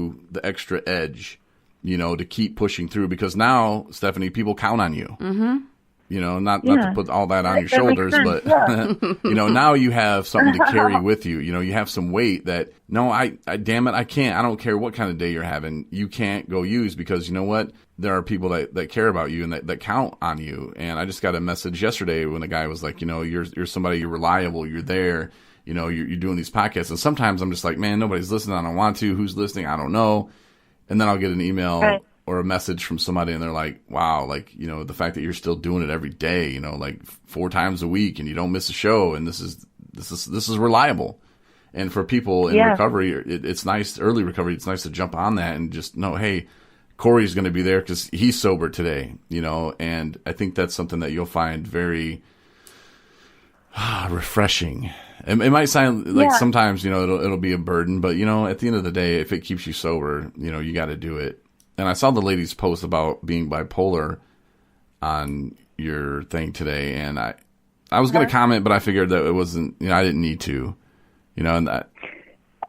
you the extra edge, to keep pushing through, because now, Stephanie, people count on you. Mm-hmm. Not to put all that on your shoulders, but, now you have something to carry with you. You have some weight that, no, I damn it, I can't. I don't care what kind of day you're having. You can't go use, because you know what? There are people that care about you and that count on you. And I just got a message yesterday when the guy was like, you're somebody, you're reliable, you're there, you're doing these podcasts. And sometimes I'm just like, man, nobody's listening. I don't want to. Who's listening? I don't know. And then I'll get an email or a message from somebody, and they're like, wow, like, the fact that you're still doing it every day, like 4 times a week, and you don't miss a show, and this is reliable. And for people in recovery, it's nice, early recovery, it's nice to jump on that and just know, hey, Corey's going to be there because he's sober today, and I think that's something that you'll find very refreshing. It might sound like sometimes, it'll be a burden, but, at the end of the day, if it keeps you sober, you got to do it. And I saw the lady's post about being bipolar on your thing today, and I was going to comment, but I figured that it wasn't, I didn't need to, and that.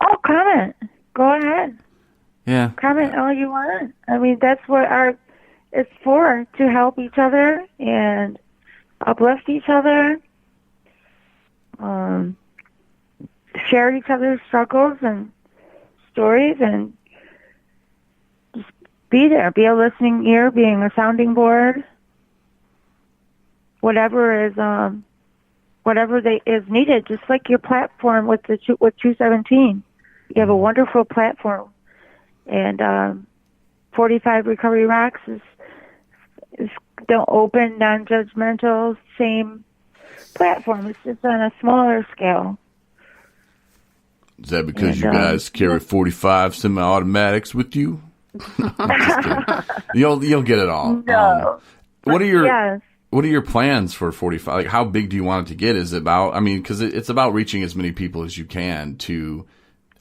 Oh, comment. Go ahead. Yeah. Comment all you want. I mean, that's what it's for, to help each other and uplift each other, share each other's struggles and stories, and just be there, be a listening ear, being a sounding board, whatever is needed. Just like your platform with 217, you have a wonderful platform, and 45 Recovery Rocks is the open, non-judgmental, same platform. It's just on a smaller scale. Is that because you guys carry 45 semi-automatics with you? You'll get it all. No. What are your plans for 45? Like, how big do you want it to get? Is it about? I mean, because it's about reaching as many people as you can to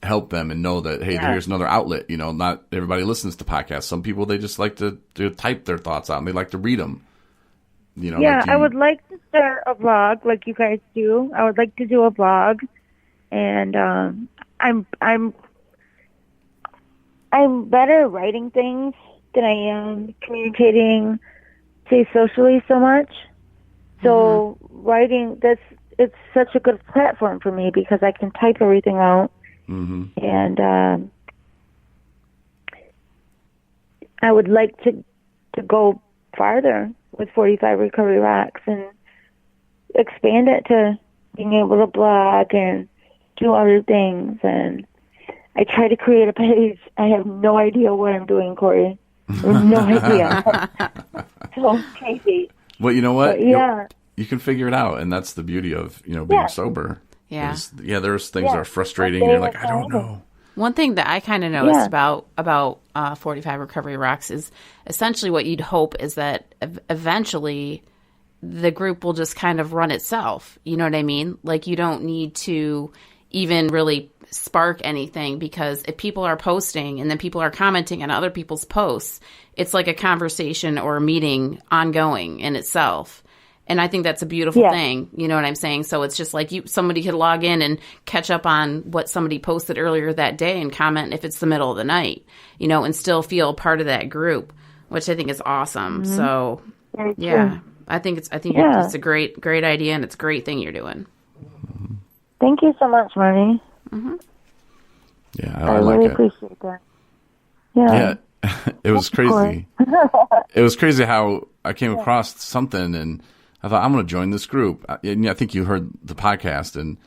help them and know that, hey, here's another outlet. Not everybody listens to podcasts. Some people, they just like to type their thoughts out and they like to read them. I would like to start a blog like you guys do. I would like to do a blog, and I'm better at writing things than I am communicating, say, socially so much. So writing, it's such a good platform for me because I can type everything out, and I would like to go farther with 45 Recovery Rocks and expand it to being able to blog and do other things. And I try to create a page. I have no idea what I'm doing, Corey. I have no idea. So crazy. Well, you know what? But, you can figure it out, and that's the beauty of being sober. Yeah. There's things that are frustrating, and you're like, I don't know. One thing that I kind of noticed about 45 Recovery Rocks is essentially what you'd hope is that eventually the group will just kind of run itself. You know what I mean? Like, you don't need to even really spark anything, because if people are posting and then people are commenting on other people's posts, it's like a conversation or a meeting ongoing in itself. And I think that's a beautiful thing. You know what I'm saying? So it's just like somebody could log in and catch up on what somebody posted earlier that day and comment if it's the middle of the night, and still feel part of that group, which I think is awesome. So, I think it's a great idea, and it's a great thing you're doing. Thank you so much, Marney. Yeah, I like really it. appreciate that. Yeah. It was crazy. It was crazy how I came across something, and I thought, I'm going to join this group. And I think you heard the podcast, and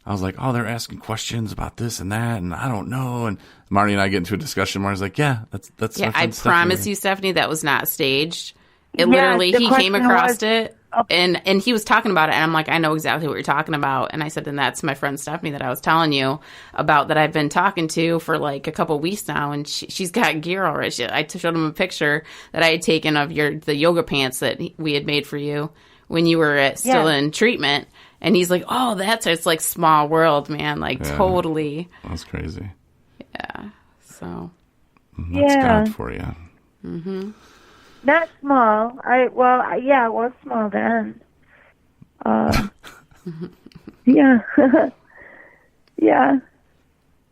I was like, oh, they're asking questions about this and that, and I don't know. And Marnie and I get into a discussion. Marnie's like, that's yeah. I promise you, Stephanie, that was not staged. It literally, he came across it, and he was talking about it, and I'm like, I know exactly what you're talking about. And I said, and that's my friend Stephanie that I was telling you about, that I've been talking to for like a couple weeks now, and she's got gear already. I showed him a picture that I had taken of the yoga pants that we had made for you when you were still in treatment. And he's like, oh, it's like small world, man. Like, totally. That's crazy. Yeah. So. That's God for you. Mm-hmm. Not small. I was small then. Yeah. Yeah.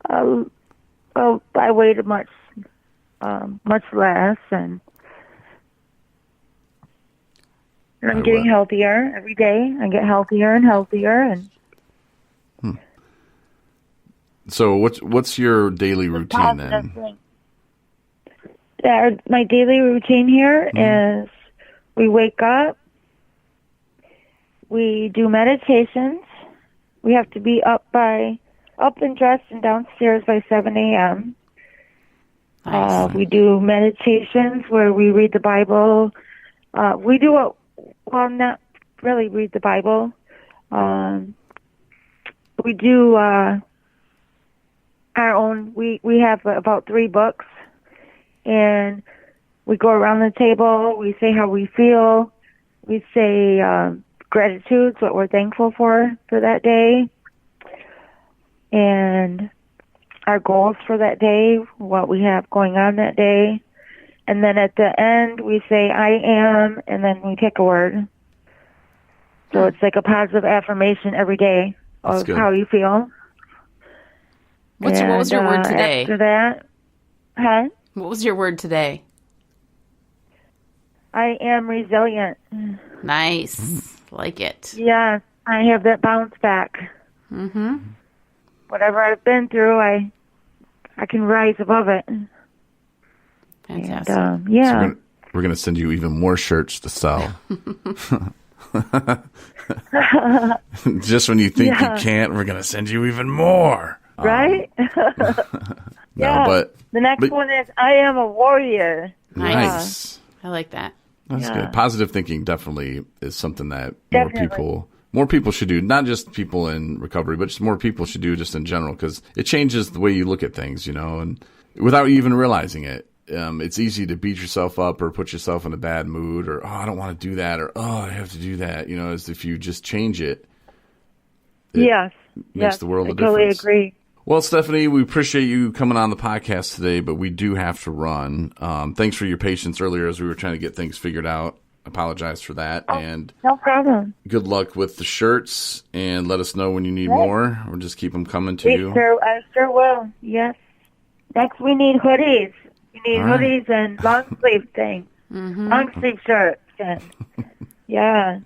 I weighed much much less, and I'm getting healthier every day. I get healthier and healthier, and So what's your daily routine then? My daily routine here is we wake up, we do meditations. We have to be up and dressed and downstairs by 7 a.m. Nice. We do meditations where we read the Bible. We do not really read the Bible. We do our own. We have about 3 books, and we go around the table. We say how we feel. We say gratitudes, what we're thankful for that day, and our goals for that day, what we have going on that day. And then at the end, we say, I am, and then we pick a word. So it's like a positive affirmation every day of how you feel. What was your word today? After that, What was your word today? I am resilient. Nice. Like it. Yes, I have that bounce back. Mm-hmm. Whatever I've been through, I can rise above it. Fantastic. And, yeah. So we're going to send you even more shirts to sell. Just when you think you can't, we're going to send you even more. Right? No, but the next one is I am a Nice. warrior. I like that. That's good. Positive thinking definitely is something that Definitely. more people should do. Not just people in recovery, but just more people should do just in general, because it changes the way you look at things, and without you even realizing it. It's easy to beat yourself up or put yourself in a bad mood, or, I don't want to do that, or, I have to do that. As if you just change it. Makes the world a difference. I totally agree. Well, Stephanie, we appreciate you coming on the podcast today, but we do have to run. Thanks for your patience earlier as we were trying to get things figured out. Apologize for that. And no problem. Good luck with the shirts, and let us know when you need more. We'll just keep them coming to you. I sure will. Yes. Next, we need hoodies. We need hoodies and long sleeve things. Long sleeve shirts. And, yeah.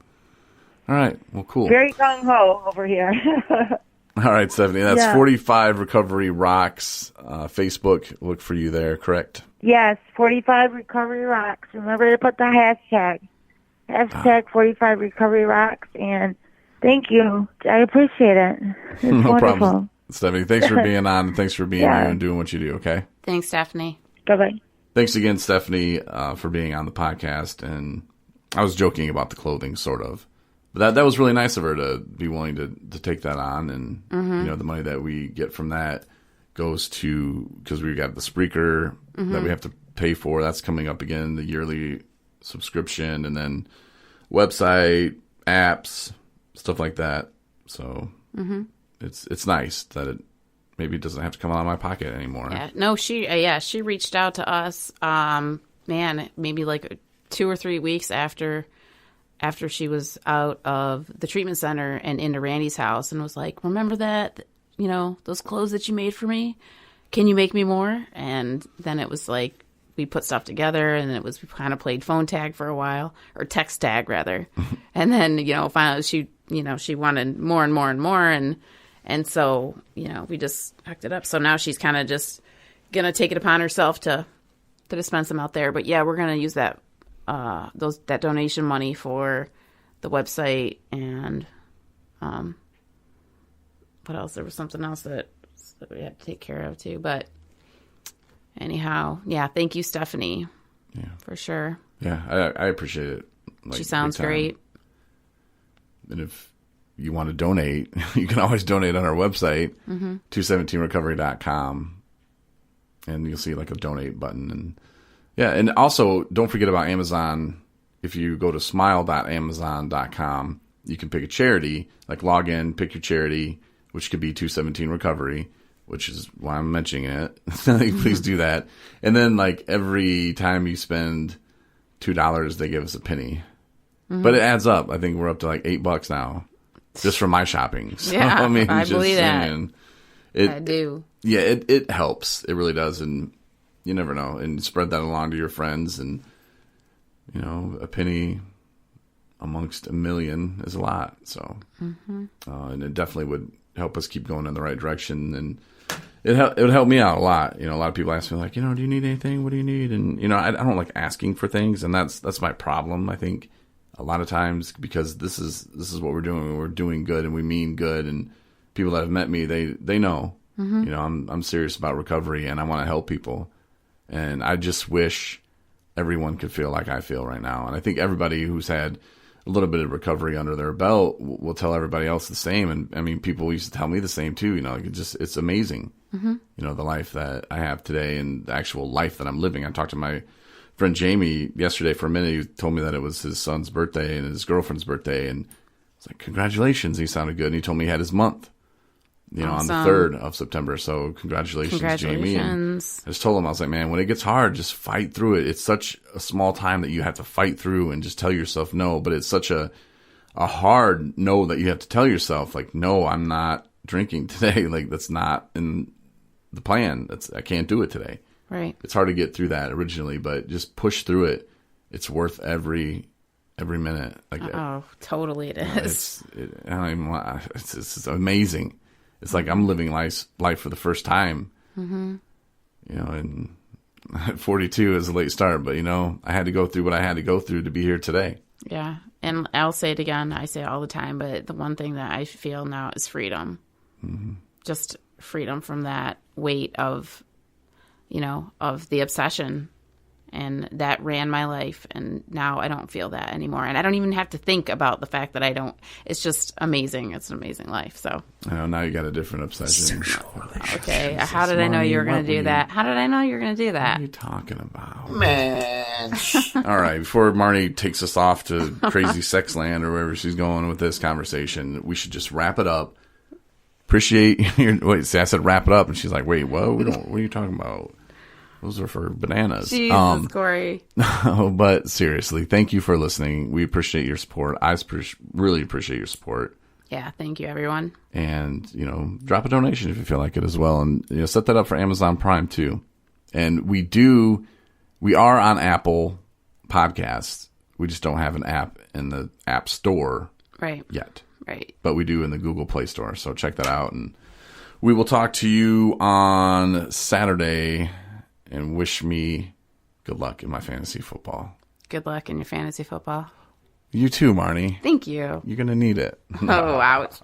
All right. Well, cool. Very gung ho over here. All right, Stephanie. That's 45 Recovery Rocks. Facebook. Look for you there, correct? Yes, 45 Recovery Rocks. Remember to put the hashtag. Hashtag 45 Recovery Rocks. And thank you. I appreciate it. It's no wonderful. problem. Stephanie, thanks for being on, and thanks for being you and doing what you do, okay? Thanks, Stephanie. Bye-bye. Thanks again, Stephanie, for being on the podcast. And I was joking about the clothing, sort of. But that was really nice of her to be willing to take that on. And, the money that we get from that goes to, because we got the Spreaker that we have to pay for. That's coming up again, the yearly subscription, and then website, apps, stuff like that. So it's nice that it maybe doesn't have to come out of my pocket anymore. Yeah. No, she reached out to us, maybe like 2 or 3 weeks after she was out of the treatment center and into Randy's house, and was like, remember that, those clothes that you made for me? Can you make me more? And then it was like, we put stuff together, and we kind of played phone tag for a while, or text tag rather. And then, finally she wanted more and more and more. And so, we just hooked it up. So now she's kind of just going to take it upon herself to dispense them out there. But yeah, we're going to use that donation money for the website, and what else? There was something else that we had to take care of too. But anyhow, yeah, thank you, Stephanie. Yeah, for sure. Yeah, I appreciate it. She sounds great. And if you want to donate, you can always donate on our website, 217recovery.com, and you'll see like a donate button. And yeah, and also don't forget about Amazon. If you go to smile.amazon.com, you can pick a charity, like log in, pick your charity, which could be 217 Recovery, which is why I'm mentioning it. Please do that. And then like every time you spend $2, they give us a penny. But it adds up. I think we're up to like $8 now, just for my shopping. So, yeah, I just believe that. I do. Yeah, it helps. It really does. And you never know. And spread that along to your friends. And, you know, a penny amongst a million is a lot. So, and it definitely would help us keep going in the right direction. And it would help me out a lot. You know, a lot of people ask me like, you know, do you need anything? What do you need? And, you know, I don't like asking for things. And that's my problem. I think a lot of times, because this is what we're doing. We're doing good and we mean good. And people that have met me, they know, you know, I'm serious about recovery and I want to help people. And I just wish everyone could feel like I feel right now. And I think everybody who's had a little bit of recovery under their belt will tell everybody else the same. And I mean, people used to tell me the same too. You know, like it's amazing, you know, the life that I have today and the actual life that I'm living. I talked to my friend Jamie yesterday for a minute. He told me that it was his son's birthday and his girlfriend's birthday. And it's like, congratulations. He sounded good. And he told me he had his month, you know, on the 3rd of September. So congratulations, Jamie. And I just told him, I was like, man, when it gets hard, just fight through it. It's such a small time that you have to fight through and just tell yourself no. But it's such a hard no that you have to tell yourself, like, no, I'm not drinking today. Like, that's not in the plan. I can't do it today. Right. It's hard to get through that originally, but just push through it. It's worth every minute. Like, oh, totally it is. It's amazing. It's like I'm living life for the first time. You know, and 42 is a late start, but, you know, I had to go through what I had to go through to be here today. Yeah. And I'll say it again. I say it all the time, but the one thing that I feel now is freedom. Just freedom from that weight of, you know, of the obsession. And that ran my life. And now I don't feel that anymore. And I don't even have to think about the fact that I don't. It's just amazing. It's an amazing life. So. I know, now you got a different obsession. Okay. How did I know you were going to do that? How did I know you were going to do that? What are you talking about? Man. All right. Before Marney takes us off to crazy sex land or wherever she's going with this conversation, we should just wrap it up. Appreciate your. Wait, see, I said wrap it up. And she's like, wait, what? What are you talking about? Those are for bananas. Jesus, Corey. But seriously, thank you for listening. We appreciate your support. I really appreciate your support. Yeah, thank you, everyone. And, you know, drop a donation if you feel like it as well. And, you know, set that up for Amazon Prime too. And we are on Apple Podcasts. We just don't have an app in the App Store yet. Right. But we do in the Google Play Store. So check that out. And we will talk to you on Saturday. And wish me good luck in my fantasy football. Good luck in your fantasy football. You too, Marney. Thank you. You're going to need it. Oh, ouch.